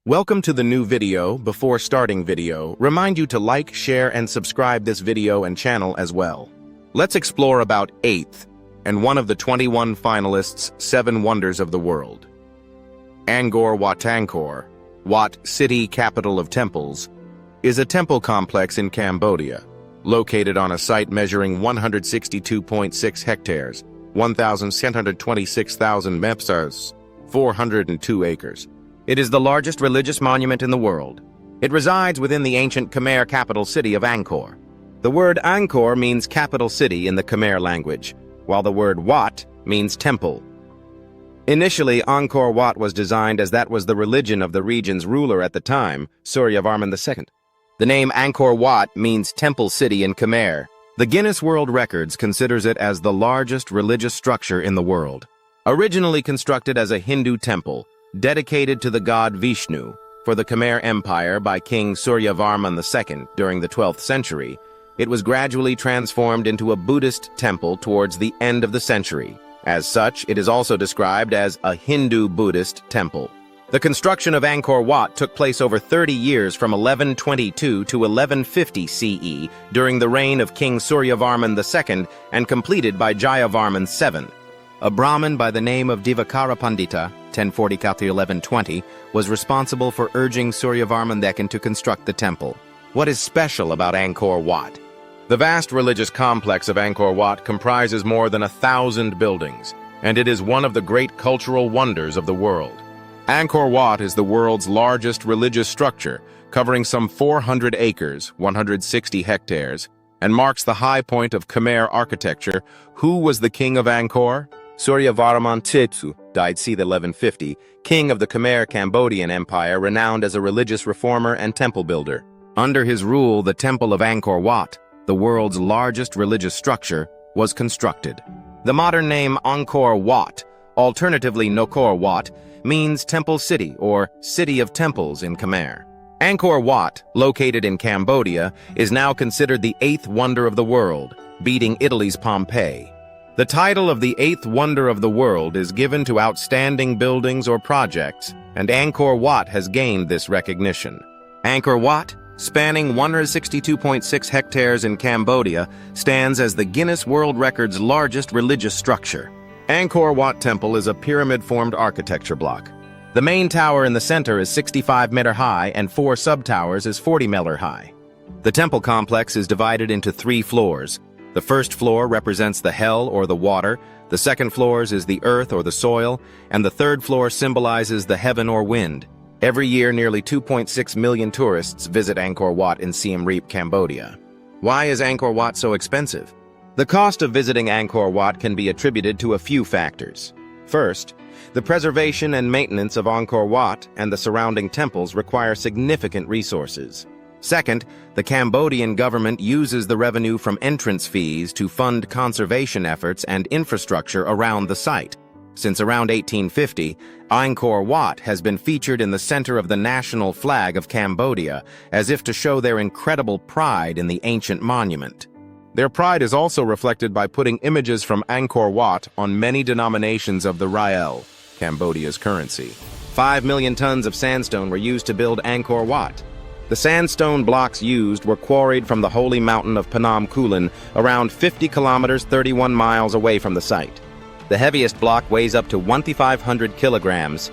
Welcome to the new video. Before starting video, remind you to like, share, and subscribe this video and channel as well. Let's explore about 8th and one of the 21 finalists' 7 wonders of the world. Angkor Wat, city capital of temples, is a temple complex in Cambodia, located on a site measuring 162.6 hectares, 1,726,000 hectares, 402 acres. It is the largest religious monument in the world. It resides within the ancient Khmer capital city of Angkor. The word Angkor means capital city in the Khmer language, while the word Wat means temple. Initially, Angkor Wat was designed as that was the religion of the region's ruler at the time, Suryavarman II. The name Angkor Wat means temple city in Khmer. The Guinness World Records considers it as the largest religious structure in the world. Originally constructed as a Hindu temple, dedicated to the god Vishnu for the Khmer Empire by King Suryavarman II during the 12th century, it was gradually transformed into a Buddhist temple towards the end of the century. As such, it is also described as a Hindu-Buddhist temple. The construction of Angkor Wat took place over 30 years from 1122 to 1150 CE during the reign of King Suryavarman II and completed by Jayavarman VII. A Brahmin by the name of Divakara Pandita, 1040-1120, was responsible for urging Suryavarman II to construct the temple. What is special about Angkor Wat? The vast religious complex of Angkor Wat comprises more than 1,000 buildings, and it is one of the great cultural wonders of the world. Angkor Wat is the world's largest religious structure, covering some 400 acres, 160 hectares, and marks the high point of Khmer architecture. Who was the king of Angkor? Suryavarman II, died c. 1150, king of the Khmer Cambodian Empire, renowned as a religious reformer and temple builder. Under his rule, the Temple of Angkor Wat, the world's largest religious structure, was constructed. The modern name Angkor Wat, alternatively Ngor Wat, means temple city or city of temples in Khmer. Angkor Wat, located in Cambodia, is now considered the 8th wonder of the world, beating Italy's Pompeii. The title of the 8th wonder of the world is given to outstanding buildings or projects, and Angkor Wat has gained this recognition. Angkor Wat, spanning 162.6 hectares in Cambodia, stands as the Guinness World Record's largest religious structure. Angkor Wat Temple is a pyramid-formed architecture block. The main tower in the center is 65-meter high and 4 sub-towers is 40-meter high. The temple complex is divided into 3 floors. The first floor represents the hell or the water, the second floor is the earth or the soil, and the third floor symbolizes the heaven or wind. Every year, nearly 2.6 million tourists visit Angkor Wat in Siem Reap, Cambodia. Why is Angkor Wat so expensive? The cost of visiting Angkor Wat can be attributed to a few factors. First, the preservation and maintenance of Angkor Wat and the surrounding temples require significant resources. Second, the Cambodian government uses the revenue from entrance fees to fund conservation efforts and infrastructure around the site. Since around 1850, Angkor Wat has been featured in the center of the national flag of Cambodia, as if to show their incredible pride in the ancient monument. Their pride is also reflected by putting images from Angkor Wat on many denominations of the riel, Cambodia's currency. 5 million tons of sandstone were used to build Angkor Wat. The sandstone blocks used were quarried from the holy mountain of Phnom Kulen, around 50 kilometers 31 miles away from the site. The heaviest block weighs up to 1,500 kilograms,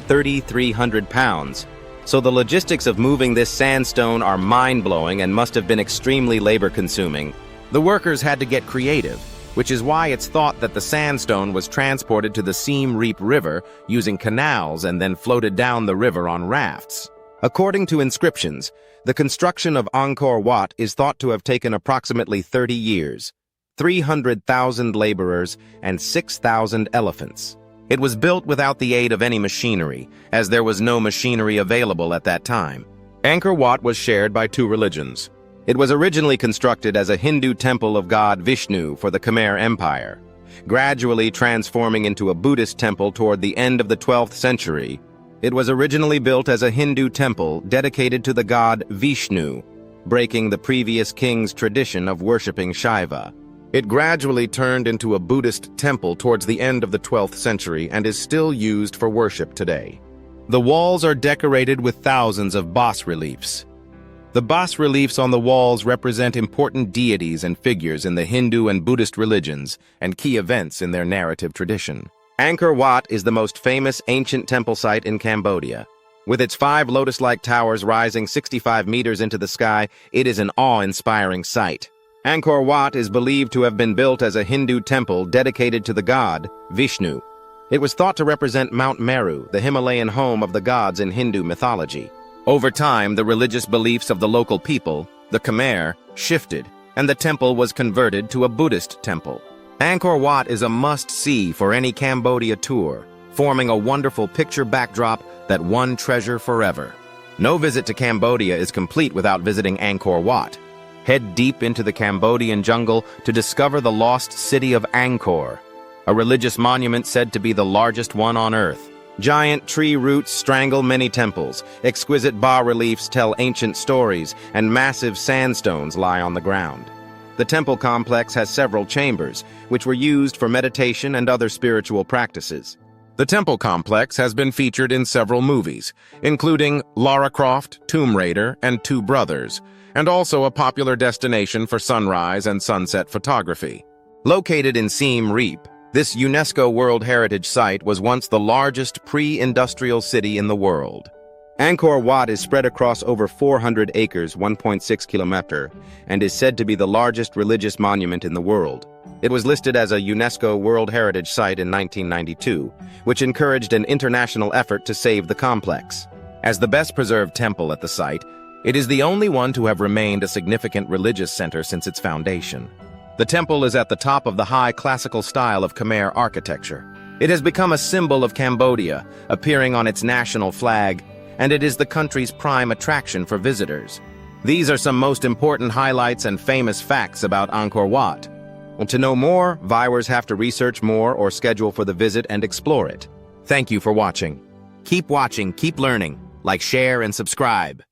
3,300 pounds. So the logistics of moving this sandstone are mind-blowing and must have been extremely labor-consuming. The workers had to get creative, which is why it's thought that the sandstone was transported to the Siem Reap River using canals and then floated down the river on rafts. According to inscriptions, the construction of Angkor Wat is thought to have taken approximately 30 years, 300,000 laborers, and 6,000 elephants. It was built without the aid of any machinery, as there was no machinery available at that time. Angkor Wat was shared by 2 religions. It was originally constructed as a Hindu temple of god Vishnu for the Khmer Empire, gradually transforming into a Buddhist temple toward the end of the 12th century. It was originally built as a Hindu temple dedicated to the god Vishnu, breaking the previous king's tradition of worshipping Shiva. It gradually turned into a Buddhist temple towards the end of the 12th century and is still used for worship today. The walls are decorated with thousands of bas-reliefs. The bas-reliefs on the walls represent important deities and figures in the Hindu and Buddhist religions and key events in their narrative tradition. Angkor Wat is the most famous ancient temple site in Cambodia. With its 5 lotus-like towers rising 65 meters into the sky, it is an awe-inspiring sight. Angkor Wat is believed to have been built as a Hindu temple dedicated to the god Vishnu. It was thought to represent Mount Meru, the Himalayan home of the gods in Hindu mythology. Over time, the religious beliefs of the local people, the Khmer, shifted, and the temple was converted to a Buddhist temple. Angkor Wat is a must-see for any Cambodia tour, forming a wonderful picture backdrop that one treasure forever. No visit to Cambodia is complete without visiting Angkor Wat. Head deep into the Cambodian jungle to discover the lost city of Angkor, a religious monument said to be the largest one on Earth. Giant tree roots strangle many temples, exquisite bas-reliefs tell ancient stories, and massive sandstones lie on the ground. The temple complex has several chambers, which were used for meditation and other spiritual practices. The temple complex has been featured in several movies, including Lara Croft, Tomb Raider, and Two Brothers, and also a popular destination for sunrise and sunset photography. Located in Siem Reap, this UNESCO World Heritage Site was once the largest pre-industrial city in the world. Angkor Wat is spread across over 400 acres, 1.6 kilometers, and is said to be the largest religious monument in the world. It was listed as a UNESCO World Heritage Site in 1992, which encouraged an international effort to save the complex. As the best-preserved temple at the site, it is the only one to have remained a significant religious center since its foundation. The temple is at the top of the high classical style of Khmer architecture. It has become a symbol of Cambodia, appearing on its national flag, and it is the country's prime attraction for visitors. These are some most important highlights and famous facts about Angkor Wat. To know more, viewers have to research more or schedule for the visit and explore it. Thank you for watching. Keep watching, keep learning. Like, share, and subscribe.